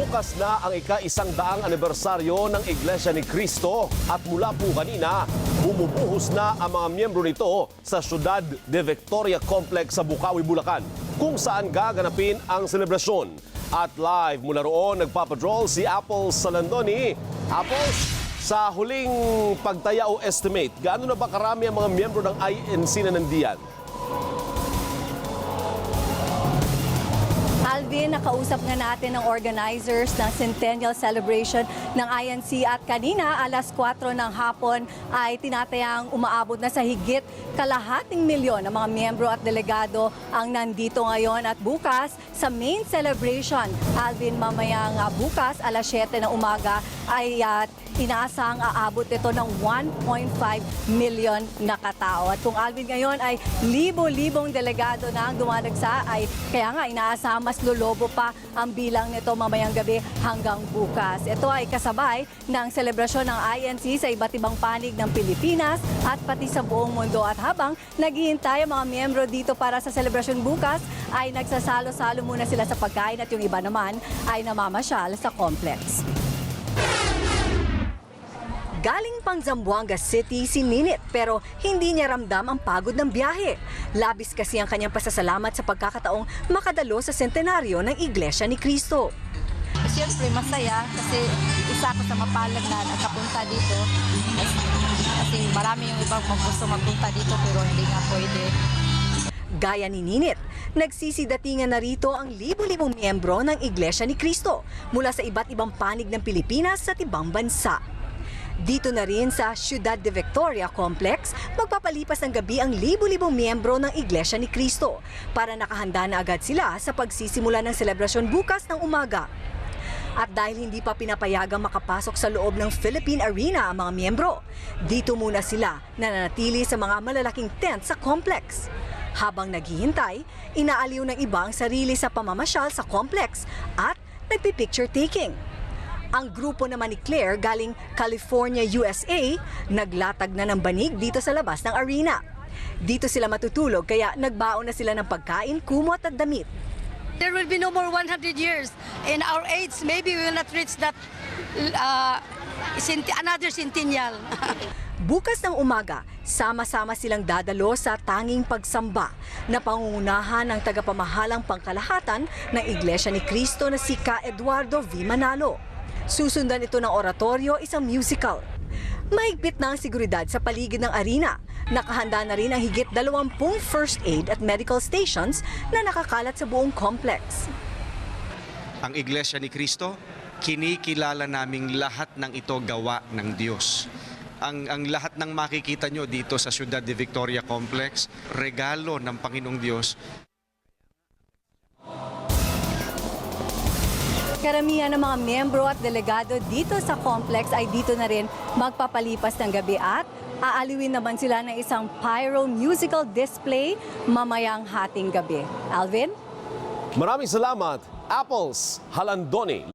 Bukas na ang ika-100 anibersaryo ng Iglesia ni Cristo at mula po kanina, bumubuhos na ang mga miyembro nito sa Ciudad de Victoria Complex sa Bukawi, Bulacan, kung saan gaganapin ang selebrasyon. At live mula roon, nagpapatrol si Apple Salandoni. Apple, sa huling pagtaya o estimate, gaano na ba karami ang mga miyembro ng INC na nandiyan? Alvin, nakausap nga natin ng organizers ng Centennial Celebration ng INC at kanina alas 4 ng hapon ay tinatayang umaabot na sa higit kalahating milyon ng mga miyembro at delegado ang nandito ngayon at bukas sa main celebration. Alvin, mamayang bukas alas 7 ng umaga ay inaasang aabot ito ng 1.5 million na katao. At kung Alvin ngayon ay libo-libong delegado na ang dumadagsa, ay kaya nga inaasang mas lolobo pa ang bilang nito mamayang gabi hanggang bukas. Ito ay kasabay ng selebrasyon ng INC sa iba't ibang panig ng Pilipinas at pati sa buong mundo. At habang naghihintay ang mga miyembro dito para sa selebrasyon bukas, ay nagsasalo-salo muna sila sa pagkain at yung iba naman ay namamasyal sa complex. Galing pang Zamboanga City si Ninit pero hindi niya ramdam ang pagod ng biyahe. Labis kasi ang kanyang pasasalamat sa pagkakataong makadalo sa sentenaryo ng Iglesia ni Cristo. Siyempre masaya kasi isa ako sa mapalad na nakapunta dito. Kasi marami yung ibang gusto magpunta dito pero hindi nga pwede. Gaya ni Ninit, nagsisidatingan na rito ang libo-libong miyembro ng Iglesia ni Cristo mula sa iba't ibang panig ng Pilipinas at ibang bansa. Dito na rin sa Ciudad de Victoria Complex, magpapalipas ng gabi ang libo-libong miyembro ng Iglesia ni Cristo para nakahanda na agad sila sa pagsisimula ng selebrasyon bukas ng umaga. At dahil hindi pa pinapayagang makapasok sa loob ng Philippine Arena ang mga miyembro, dito muna sila nananatili sa mga malalaking tent sa complex. Habang naghihintay, inaaliw ng iba ang sarili sa pamamasyal sa complex at nagpipicture taking. Ang grupo naman ni Claire galing California, USA, naglatag na ng banig dito sa labas ng arena. Dito sila matutulog kaya nagbaon na sila ng pagkain, kumot at damit. There will be no more 100 years. In our age, maybe we will not reach that another centennial. Bukas ng umaga, sama-sama silang dadalo sa tanging pagsamba na pangungunahan ng tagapamahalang pangkalahatan ng Iglesia ni Cristo na si Ka Eduardo V. Manalo. Susundan ito ng oratorio, isang musical. Mahigpit na ang seguridad sa paligid ng arena. Nakahanda na rin ang higit 20 first aid at medical stations na nakakalat sa buong complex. Ang Iglesia ni Cristo, kinikilala naming lahat ng ito gawa ng Diyos. Ang lahat ng makikita nyo dito sa Ciudad de Victoria Complex, regalo ng Panginoong Diyos. Karamihan ng mga miyembro at delegado dito sa complex ay dito na rin magpapalipas ng gabi at aaliwin naman sila ng isang pyro musical display mamayang hating gabi. Alvin? Maraming salamat, Apples Halandoni.